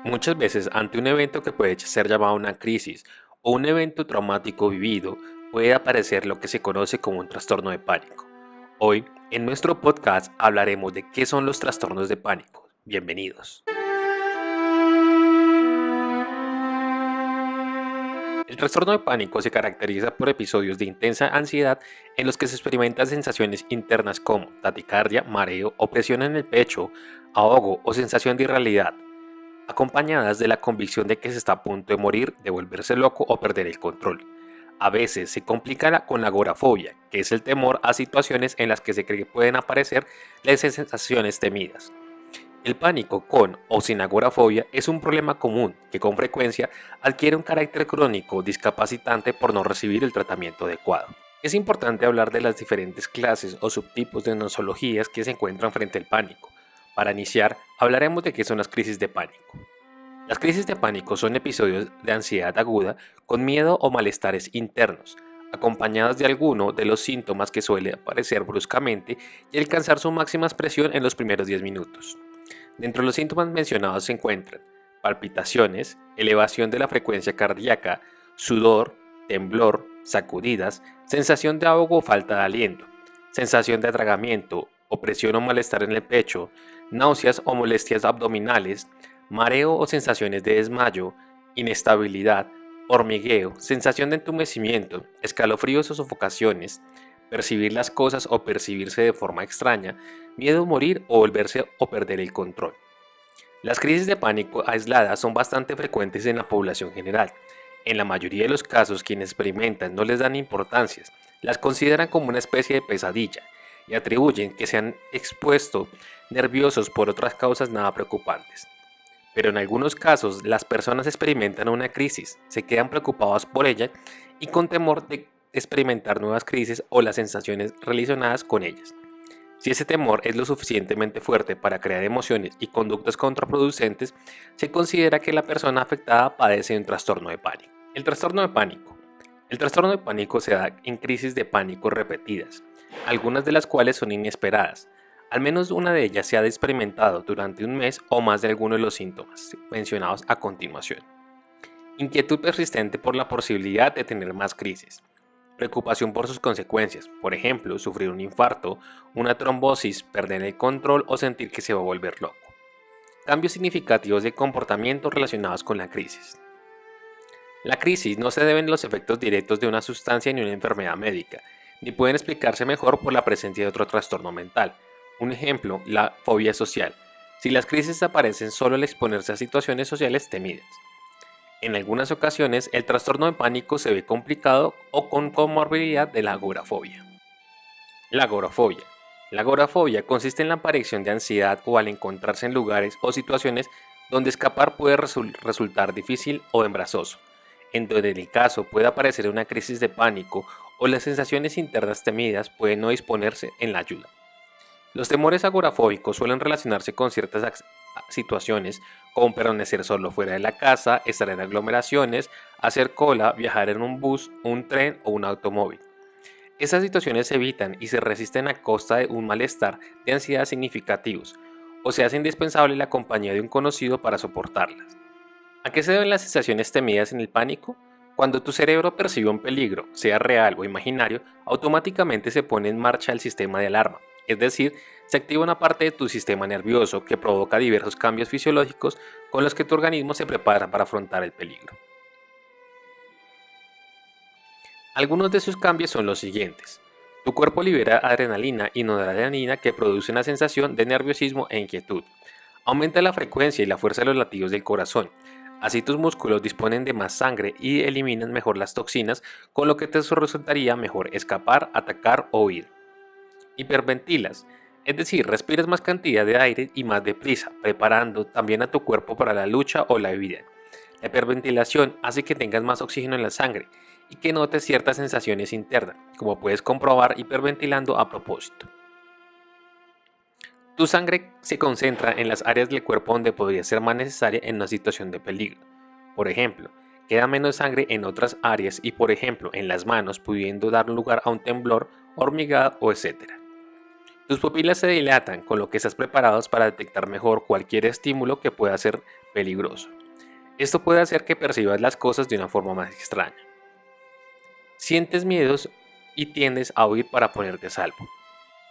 Muchas veces ante un evento que puede ser llamado una crisis o un evento traumático vivido, puede aparecer lo que se conoce como un trastorno de pánico. Hoy, en nuestro podcast, hablaremos de qué son los trastornos de pánico. Bienvenidos. El trastorno de pánico se caracteriza por episodios de intensa ansiedad en los que se experimentan sensaciones internas como taquicardia, mareo, opresión en el pecho, ahogo o sensación de irrealidad, acompañadas de la convicción de que se está a punto de morir, de volverse loco o perder el control. A veces se complica con la agorafobia, que es el temor a situaciones en las que se cree que pueden aparecer las sensaciones temidas. El pánico con o sin agorafobia es un problema común que con frecuencia adquiere un carácter crónico discapacitante por no recibir el tratamiento adecuado. Es importante hablar de las diferentes clases o subtipos de nosologías que se encuentran frente al pánico. Para iniciar, hablaremos de qué son las crisis de pánico. Las crisis de pánico son episodios de ansiedad aguda con miedo o malestares internos, acompañados de alguno de los síntomas que suele aparecer bruscamente y alcanzar su máxima expresión en los primeros 10 minutos. Dentro de los síntomas mencionados se encuentran palpitaciones, elevación de la frecuencia cardíaca, sudor, temblor, sacudidas, sensación de ahogo o falta de aliento, sensación de atragamiento, opresión o malestar en el pecho, náuseas o molestias abdominales, mareo o sensaciones de desmayo, inestabilidad, hormigueo, sensación de entumecimiento, escalofríos o sofocaciones, percibir las cosas o percibirse de forma extraña, miedo a morir o volverse o perder el control. Las crisis de pánico aisladas son bastante frecuentes en la población general. En la mayoría de los casos, quienes experimentan no les dan importancias, las consideran como una especie de pesadilla y atribuyen que se han expuesto nerviosos por otras causas nada preocupantes. Pero en algunos casos, las personas experimentan una crisis, se quedan preocupados por ella y con temor de experimentar nuevas crisis o las sensaciones relacionadas con ellas. Si ese temor es lo suficientemente fuerte para crear emociones y conductas contraproducentes, se considera que la persona afectada padece de un trastorno de pánico. El trastorno de pánico. El trastorno de pánico se da en crisis de pánico repetidas, algunas de las cuales son inesperadas. Al menos una de ellas se ha experimentado durante un mes o más de alguno de los síntomas mencionados a continuación. Inquietud persistente por la posibilidad de tener más crisis. Preocupación por sus consecuencias, por ejemplo, sufrir un infarto, una trombosis, perder el control o sentir que se va a volver loco. Cambios significativos de comportamiento relacionados con la crisis. La crisis no se deben los efectos directos de una sustancia ni una enfermedad médica, ni pueden explicarse mejor por la presencia de otro trastorno mental. Un ejemplo, la fobia social. Si las crisis aparecen solo al exponerse a situaciones sociales temidas. En algunas ocasiones, el trastorno de pánico se ve complicado o con comorbilidad de la agorafobia. La agorafobia. La agorafobia consiste en la aparición de ansiedad o al encontrarse en lugares o situaciones donde escapar puede resultar difícil o embarazoso, en donde en el caso puede aparecer una crisis de pánico o las sensaciones internas temidas pueden no disponerse en la ayuda. Los temores agorafóbicos suelen relacionarse con ciertas situaciones como permanecer solo fuera de la casa, estar en aglomeraciones, hacer cola, viajar en un bus, un tren o un automóvil. Estas situaciones se evitan y se resisten a costa de un malestar de ansiedad significativos, o se hace indispensable la compañía de un conocido para soportarlas. ¿A qué se deben las sensaciones temidas en el pánico? Cuando tu cerebro percibe un peligro, sea real o imaginario, automáticamente se pone en marcha el sistema de alarma, es decir, se activa una parte de tu sistema nervioso que provoca diversos cambios fisiológicos con los que tu organismo se prepara para afrontar el peligro. Algunos de sus cambios son los siguientes. Tu cuerpo libera adrenalina y noradrenalina que produce una sensación de nerviosismo e inquietud. Aumenta la frecuencia y la fuerza de los latidos del corazón. Así tus músculos disponen de más sangre y eliminan mejor las toxinas, con lo que te resultaría mejor escapar, atacar o huir. Hiperventilas, es decir, respiras más cantidad de aire y más deprisa, preparando también a tu cuerpo para la lucha o la vida. La hiperventilación hace que tengas más oxígeno en la sangre y que notes ciertas sensaciones internas, como puedes comprobar hiperventilando a propósito. Tu sangre se concentra en las áreas del cuerpo donde podría ser más necesaria en una situación de peligro. Por ejemplo, queda menos sangre en otras áreas y por ejemplo en las manos pudiendo dar lugar a un temblor, hormigado o etc. Tus pupilas se dilatan, con lo que estás preparados para detectar mejor cualquier estímulo que pueda ser peligroso. Esto puede hacer que percibas las cosas de una forma más extraña. Sientes miedos y tiendes a huir para ponerte a salvo.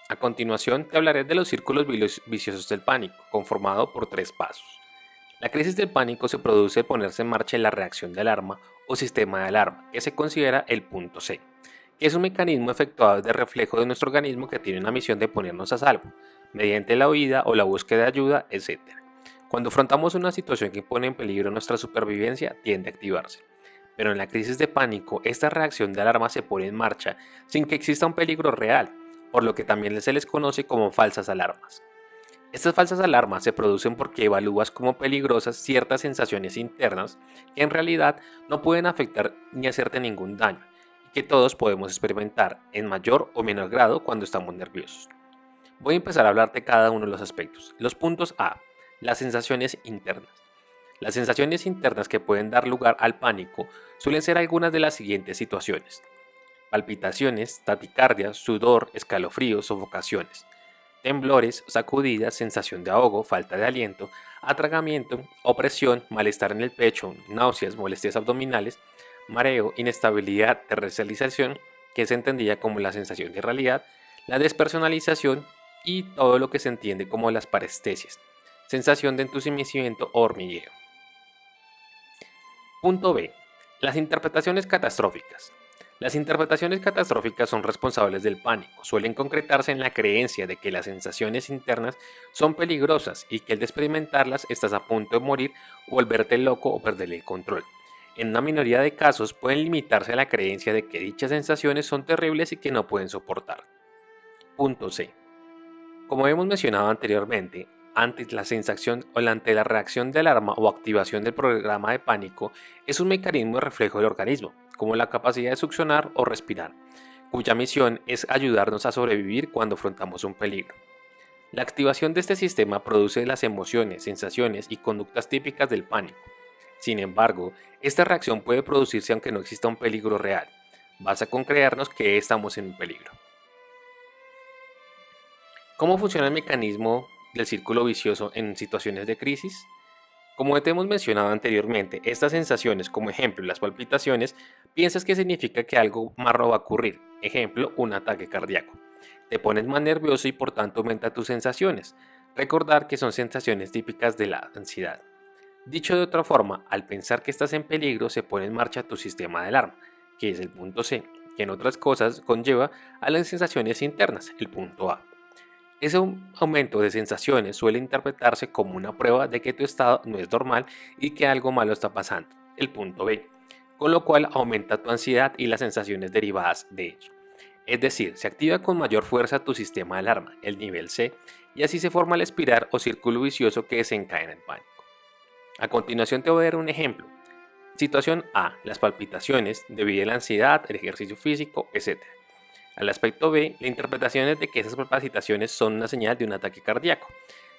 A continuación te hablaré de los círculos viciosos del pánico, conformado por 3 pasos. La crisis del pánico se produce al ponerse en marcha la reacción de alarma o sistema de alarma, que se considera el punto C, que es un mecanismo efectuado de reflejo de nuestro organismo que tiene una misión de ponernos a salvo, mediante la huida o la búsqueda de ayuda, etc. Cuando afrontamos una situación que pone en peligro nuestra supervivencia, tiende a activarse. Pero en la crisis de pánico, esta reacción de alarma se pone en marcha sin que exista un peligro real, por lo que también se les conoce como falsas alarmas. Estas falsas alarmas se producen porque evalúas como peligrosas ciertas sensaciones internas que en realidad no pueden afectar ni hacerte ningún daño, y que todos podemos experimentar en mayor o menor grado cuando estamos nerviosos. Voy a empezar a hablar de cada uno de los aspectos. Los puntos A. Las sensaciones internas. Las sensaciones internas que pueden dar lugar al pánico suelen ser algunas de las siguientes situaciones: palpitaciones, taquicardia, sudor, escalofríos, sofocaciones, temblores, sacudidas, sensación de ahogo, falta de aliento, atragamiento, opresión, malestar en el pecho, náuseas, molestias abdominales, mareo, inestabilidad, terrestrialización, que se entendía como la sensación de irrealidad, la despersonalización y todo lo que se entiende como las parestesias, sensación de entumecimiento o hormigueo. Punto B. Las interpretaciones catastróficas. Las interpretaciones catastróficas son responsables del pánico, suelen concretarse en la creencia de que las sensaciones internas son peligrosas y que al experimentarlas estás a punto de morir, volverte loco o perder el control. En una minoría de casos pueden limitarse a la creencia de que dichas sensaciones son terribles y que no pueden soportar. Punto C. Como hemos mencionado anteriormente, ante la sensación o ante la reacción de alarma o activación del programa de pánico es un mecanismo de reflejo del organismo, como la capacidad de succionar o respirar, cuya misión es ayudarnos a sobrevivir cuando afrontamos un peligro. La activación de este sistema produce las emociones, sensaciones y conductas típicas del pánico. Sin embargo, esta reacción puede producirse aunque no exista un peligro real. Basta con creernos que estamos en un peligro. ¿Cómo funciona el mecanismo del círculo vicioso en situaciones de crisis? Como te hemos mencionado anteriormente, estas sensaciones, como ejemplo las palpitaciones, piensas que significa que algo malo va a ocurrir, ejemplo un ataque cardíaco. Te pones más nervioso y por tanto aumenta tus sensaciones. Recordar que son sensaciones típicas de la ansiedad. Dicho de otra forma, al pensar que estás en peligro se pone en marcha tu sistema de alarma, que es el punto C, que en otras cosas conlleva a las sensaciones internas, el punto A. Ese aumento de sensaciones suele interpretarse como una prueba de que tu estado no es normal y que algo malo está pasando, el punto B, con lo cual aumenta tu ansiedad y las sensaciones derivadas de ello. Es decir, se activa con mayor fuerza tu sistema de alarma, el nivel C, y así se forma la espiral o círculo vicioso que desencadena el pánico. A continuación te voy a dar un ejemplo. Situación A, las palpitaciones debido a la ansiedad, el ejercicio físico, etc. Al aspecto B, la interpretación es de que esas palpitaciones son una señal de un ataque cardíaco.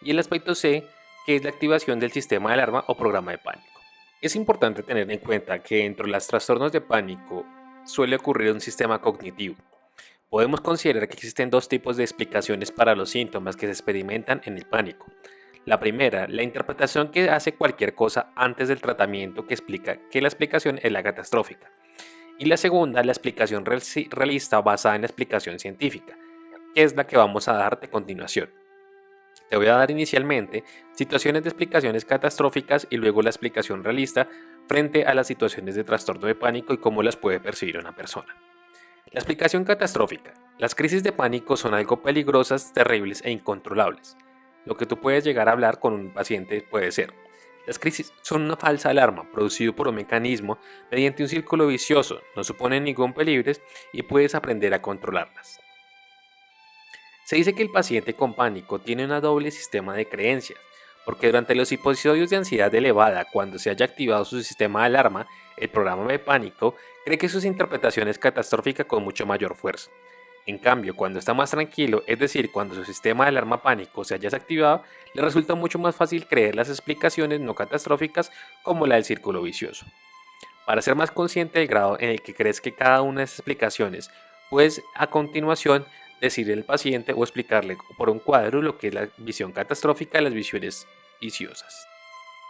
Y el aspecto C, que es la activación del sistema de alarma o programa de pánico. Es importante tener en cuenta que dentro de los trastornos de pánico suele ocurrir un sistema cognitivo. Podemos considerar que existen 2 tipos de explicaciones para los síntomas que se experimentan en el pánico. La primera, la interpretación que hace cualquier cosa antes del tratamiento que explica que la explicación es la catastrófica. Y la segunda, la explicación realista basada en la explicación científica, que es la que vamos a darte a continuación. Te voy a dar inicialmente situaciones de explicaciones catastróficas y luego la explicación realista frente a las situaciones de trastorno de pánico y cómo las puede percibir una persona. La explicación catastrófica. Las crisis de pánico son algo peligrosas, terribles e incontrolables. Lo que tú puedes llegar a hablar con un paciente puede ser: las crisis son una falsa alarma producido por un mecanismo mediante un círculo vicioso, no suponen ningún peligro y puedes aprender a controlarlas. Se dice que el paciente con pánico tiene un doble sistema de creencias, porque durante los episodios de ansiedad elevada, cuando se haya activado su sistema de alarma, el programa de pánico cree que sus interpretaciones catastróficas con mucho mayor fuerza. En cambio, cuando está más tranquilo, es decir, cuando su sistema de alarma pánico se haya desactivado, le resulta mucho más fácil creer las explicaciones no catastróficas como la del círculo vicioso. Para ser más consciente del grado en el que crees que cada una de esas explicaciones, pues a continuación decirle al paciente o explicarle por un cuadro lo que es la visión catastrófica de las visiones viciosas.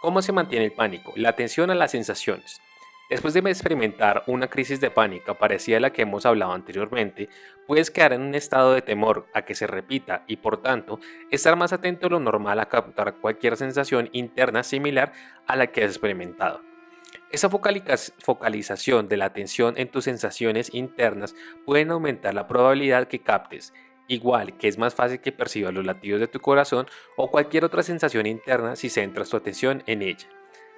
¿Cómo se mantiene el pánico? La atención a las sensaciones. Después de experimentar una crisis de pánico parecida a la que hemos hablado anteriormente, puedes quedar en un estado de temor a que se repita y por tanto estar más atento de lo normal a captar cualquier sensación interna similar a la que has experimentado. Esa focalización de la atención en tus sensaciones internas pueden aumentar la probabilidad que captes, igual que es más fácil que percibas los latidos de tu corazón o cualquier otra sensación interna si centras tu atención en ella.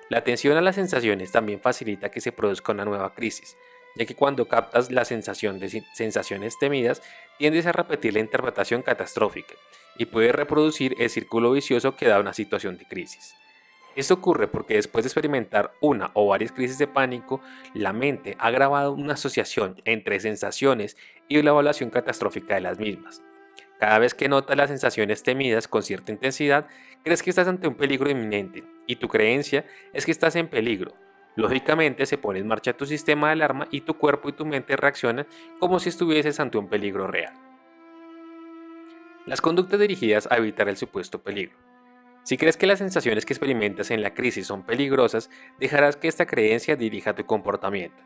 La atención a las sensaciones también facilita que se produzca una nueva crisis, ya que cuando captas la sensación de sensaciones temidas, tiendes a repetir la interpretación catastrófica y puedes reproducir el círculo vicioso que da una situación de crisis. Esto ocurre porque después de experimentar una o varias crisis de pánico, la mente ha grabado una asociación entre sensaciones y la evaluación catastrófica de las mismas. Cada vez que notas las sensaciones temidas con cierta intensidad, crees que estás ante un peligro inminente y tu creencia es que estás en peligro. Lógicamente se pone en marcha tu sistema de alarma y tu cuerpo y tu mente reaccionan como si estuvieses ante un peligro real. Las conductas dirigidas a evitar el supuesto peligro. Si crees que las sensaciones que experimentas en la crisis son peligrosas, dejarás que esta creencia dirija tu comportamiento.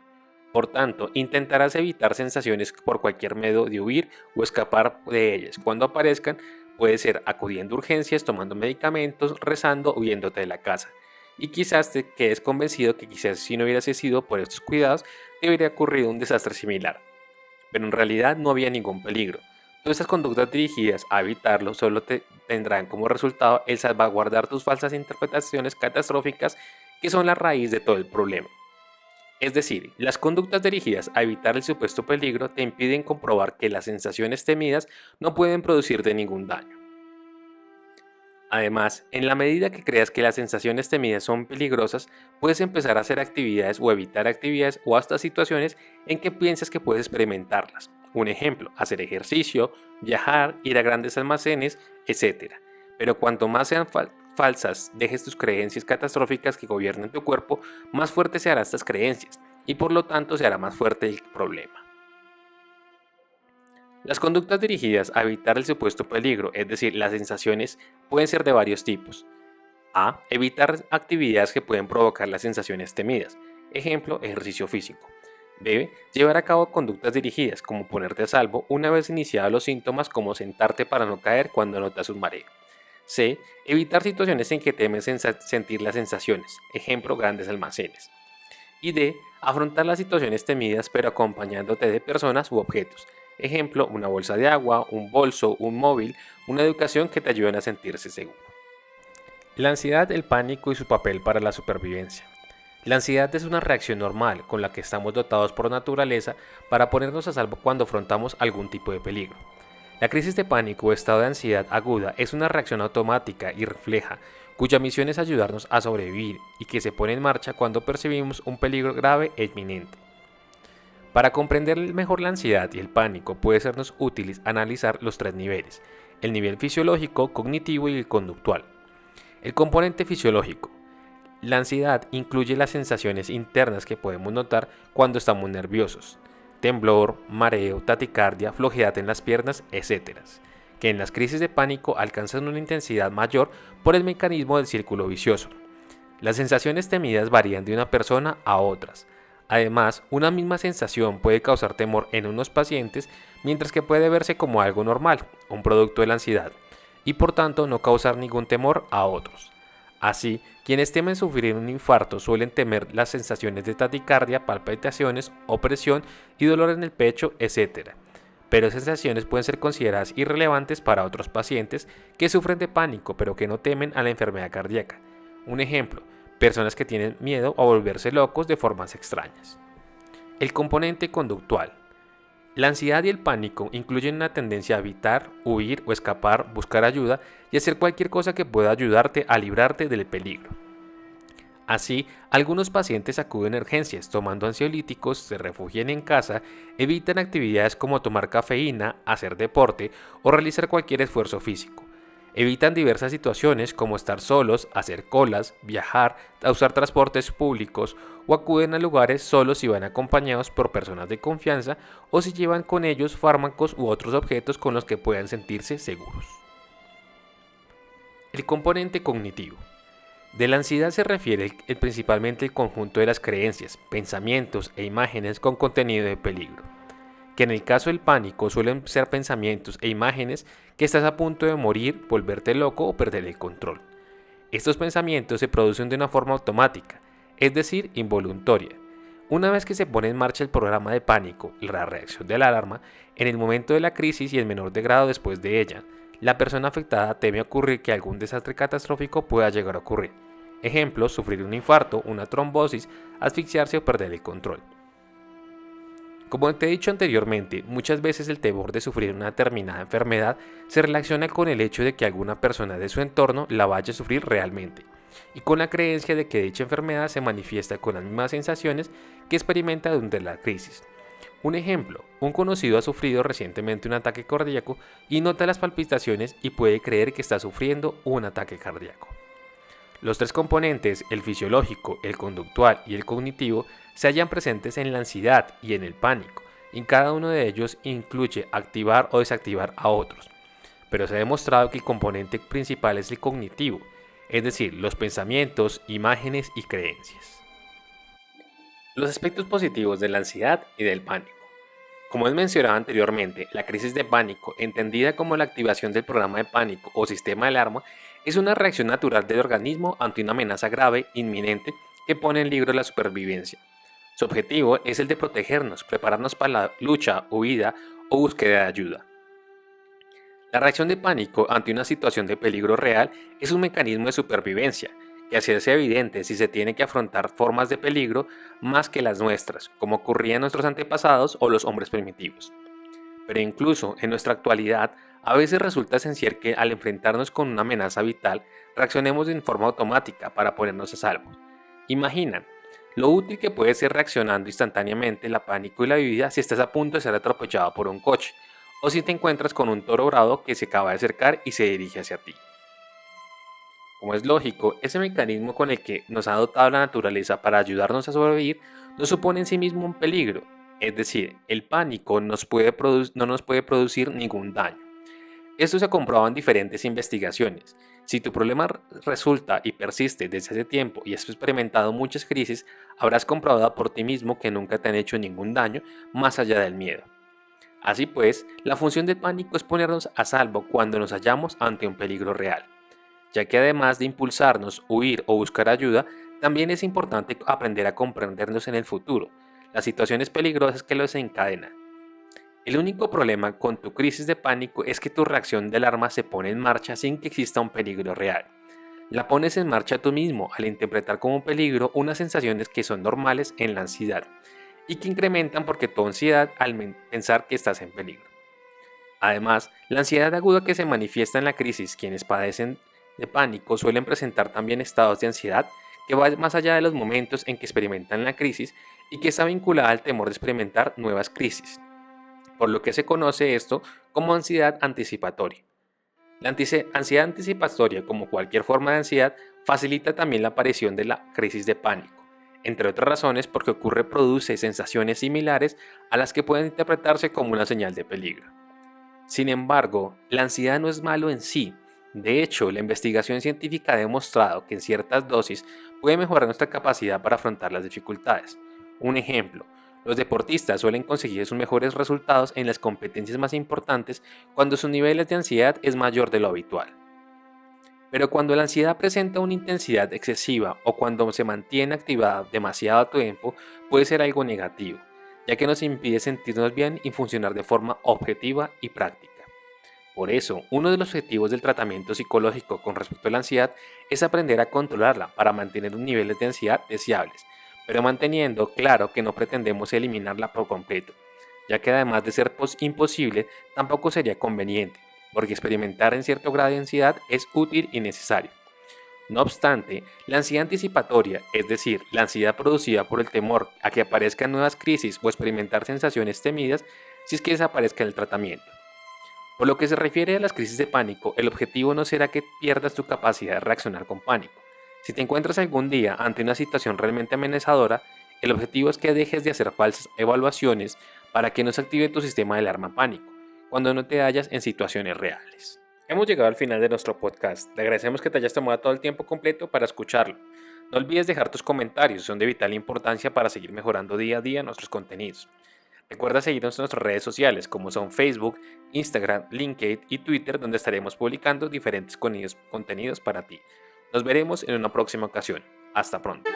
Por tanto, intentarás evitar sensaciones por cualquier medio de huir o escapar de ellas. Cuando aparezcan, puede ser acudiendo a urgencias, tomando medicamentos, rezando o huyéndote de la casa. Y quizás te quedes convencido que quizás si no hubieras sido por estos cuidados, te hubiera ocurrido un desastre similar. Pero en realidad no había ningún peligro. Todas estas conductas dirigidas a evitarlo solo tendrán como resultado el salvaguardar tus falsas interpretaciones catastróficas que son la raíz de todo el problema. Es decir, las conductas dirigidas a evitar el supuesto peligro te impiden comprobar que las sensaciones temidas no pueden producirte ningún daño. Además, en la medida que creas que las sensaciones temidas son peligrosas, puedes empezar a hacer actividades o evitar actividades o hasta situaciones en que piensas que puedes experimentarlas. Un ejemplo, hacer ejercicio, viajar, ir a grandes almacenes, etc. Pero cuanto más sean falsas dejes tus creencias catastróficas que gobiernan tu cuerpo, más fuertes se harán estas creencias y por lo tanto se hará más fuerte el problema. Las conductas dirigidas a evitar el supuesto peligro, es decir, las sensaciones, pueden ser de varios tipos. A. Evitar actividades que pueden provocar las sensaciones temidas. Ejemplo, ejercicio físico. B. Llevar a cabo conductas dirigidas, como ponerte a salvo una vez iniciados los síntomas, como sentarte para no caer cuando notas un mareo. C. Evitar situaciones en que temes sentir las sensaciones, ejemplo, grandes almacenes. Y D. Afrontar las situaciones temidas pero acompañándote de personas u objetos, ejemplo, una bolsa de agua, un bolso, un móvil, una educación que te ayuden a sentirse seguro. La ansiedad, el pánico y su papel para la supervivencia. La ansiedad es una reacción normal con la que estamos dotados por naturaleza para ponernos a salvo cuando afrontamos algún tipo de peligro. La crisis de pánico o estado de ansiedad aguda es una reacción automática y refleja, cuya misión es ayudarnos a sobrevivir y que se pone en marcha cuando percibimos un peligro grave e inminente. Para comprender mejor la ansiedad y el pánico puede sernos útiles analizar los tres niveles: el nivel fisiológico, cognitivo y el conductual. El componente fisiológico. La ansiedad incluye las sensaciones internas que podemos notar cuando estamos nerviosos: temblor, mareo, taquicardia, flojedad en las piernas, etc., que en las crisis de pánico alcanzan una intensidad mayor por el mecanismo del círculo vicioso. Las sensaciones temidas varían de una persona a otras. Además, una misma sensación puede causar temor en unos pacientes, mientras que puede verse como algo normal, un producto de la ansiedad, y por tanto no causar ningún temor a otros. Así, quienes temen sufrir un infarto suelen temer las sensaciones de taquicardia, palpitaciones, opresión y dolor en el pecho, etc. Pero esas sensaciones pueden ser consideradas irrelevantes para otros pacientes que sufren de pánico pero que no temen a la enfermedad cardíaca. Un ejemplo, personas que tienen miedo a volverse locos de formas extrañas. El componente conductual. La ansiedad y el pánico incluyen una tendencia a evitar, huir o escapar, buscar ayuda y hacer cualquier cosa que pueda ayudarte a librarte del peligro. Así, algunos pacientes acuden a urgencias tomando ansiolíticos, se refugian en casa, evitan actividades como tomar cafeína, hacer deporte o realizar cualquier esfuerzo físico. Evitan diversas situaciones como estar solos, hacer colas, viajar, usar transportes públicos o acuden a lugares solos si van acompañados por personas de confianza o si llevan con ellos fármacos u otros objetos con los que puedan sentirse seguros. El componente cognitivo. De la ansiedad se refiere principalmente el conjunto de las creencias, pensamientos e imágenes con contenido de peligro, que en el caso del pánico suelen ser pensamientos e imágenes que estás a punto de morir, volverte loco o perder el control. Estos pensamientos se producen de una forma automática, es decir, involuntaria. Una vez que se pone en marcha el programa de pánico, la reacción de la alarma, en el momento de la crisis y en menor de grado después de ella, la persona afectada teme ocurrir que algún desastre catastrófico pueda llegar a ocurrir. Ejemplo, sufrir un infarto, una trombosis, asfixiarse o perder el control. Como te he dicho anteriormente, muchas veces el temor de sufrir una determinada enfermedad se relaciona con el hecho de que alguna persona de su entorno la vaya a sufrir realmente, y con la creencia de que dicha enfermedad se manifiesta con las mismas sensaciones que experimenta durante la crisis. Un ejemplo, un conocido ha sufrido recientemente un ataque cardíaco y nota las palpitaciones y puede creer que está sufriendo un ataque cardíaco. Los tres componentes, el fisiológico, el conductual y el cognitivo, se hallan presentes en la ansiedad y en el pánico, y cada uno de ellos incluye activar o desactivar a otros. Pero se ha demostrado que el componente principal es el cognitivo, es decir, los pensamientos, imágenes y creencias. Los aspectos positivos de la ansiedad y del pánico. Como es mencionado anteriormente, la crisis de pánico, entendida como la activación del programa de pánico o sistema de alarma, es una reacción natural del organismo ante una amenaza grave, inminente, que pone en peligro la supervivencia. Su objetivo es el de protegernos, prepararnos para la lucha, huida o búsqueda de ayuda. La reacción de pánico ante una situación de peligro real es un mecanismo de supervivencia, que hace evidente si se tiene que afrontar formas de peligro más que las nuestras, como ocurría en nuestros antepasados o los hombres primitivos. Pero incluso en nuestra actualidad, a veces resulta esencial que al enfrentarnos con una amenaza vital, reaccionemos de forma automática para ponernos a salvo. Imagina lo útil que puede ser reaccionando instantáneamente la pánico y la vida si estás a punto de ser atropellado por un coche, o si te encuentras con un toro bravo que se acaba de acercar y se dirige hacia ti. Como es lógico, ese mecanismo con el que nos ha dotado la naturaleza para ayudarnos a sobrevivir no supone en sí mismo un peligro, es decir, el pánico no nos puede producir ningún daño. Esto se ha comprobado en diferentes investigaciones. Si tu problema resulta y persiste desde hace tiempo y has experimentado muchas crisis, habrás comprobado por ti mismo que nunca te han hecho ningún daño más allá del miedo. Así pues, la función del pánico es ponernos a salvo cuando nos hallamos ante un peligro real, ya que además de impulsarnos, huir o buscar ayuda, también es importante aprender a comprendernos en el futuro, las situaciones peligrosas que lo desencadenan. El único problema con tu crisis de pánico es que tu reacción de alarma se pone en marcha sin que exista un peligro real. La pones en marcha tú mismo al interpretar como peligro unas sensaciones que son normales en la ansiedad y que incrementan porque tu ansiedad al pensar que estás en peligro. Además, la ansiedad aguda que se manifiesta en la crisis, quienes padecen de pánico suelen presentar también estados de ansiedad que van más allá de los momentos en que experimentan la crisis y que está vinculada al temor de experimentar nuevas crisis, por lo que se conoce esto como ansiedad anticipatoria. La ansiedad anticipatoria, como cualquier forma de ansiedad, facilita también la aparición de la crisis de pánico, entre otras razones porque produce sensaciones similares a las que pueden interpretarse como una señal de peligro. Sin embargo, la ansiedad no es malo en sí. De hecho, la investigación científica ha demostrado que en ciertas dosis puede mejorar nuestra capacidad para afrontar las dificultades. Un ejemplo, los deportistas suelen conseguir sus mejores resultados en las competencias más importantes cuando sus niveles de ansiedad es mayor de lo habitual. Pero cuando la ansiedad presenta una intensidad excesiva o cuando se mantiene activada demasiado tiempo, puede ser algo negativo, ya que nos impide sentirnos bien y funcionar de forma objetiva y práctica. Por eso, uno de los objetivos del tratamiento psicológico con respecto a la ansiedad es aprender a controlarla para mantener un niveles de ansiedad deseables, pero manteniendo claro que no pretendemos eliminarla por completo, ya que además de ser imposible, tampoco sería conveniente, porque experimentar en cierto grado de ansiedad es útil y necesario. No obstante, la ansiedad anticipatoria, es decir, la ansiedad producida por el temor a que aparezcan nuevas crisis o experimentar sensaciones temidas, si es que desaparezca en el tratamiento. Por lo que se refiere a las crisis de pánico, el objetivo no será que pierdas tu capacidad de reaccionar con pánico. Si te encuentras algún día ante una situación realmente amenazadora, el objetivo es que dejes de hacer falsas evaluaciones para que no se active tu sistema de alarma pánico cuando no te hallas en situaciones reales. Hemos llegado al final de nuestro podcast. Te agradecemos que te hayas tomado todo el tiempo completo para escucharlo. No olvides dejar tus comentarios, son de vital importancia para seguir mejorando día a día nuestros contenidos. Recuerda seguirnos en nuestras redes sociales como son Facebook, Instagram, LinkedIn y Twitter, donde estaremos publicando diferentes contenidos para ti. Nos veremos en una próxima ocasión. Hasta pronto.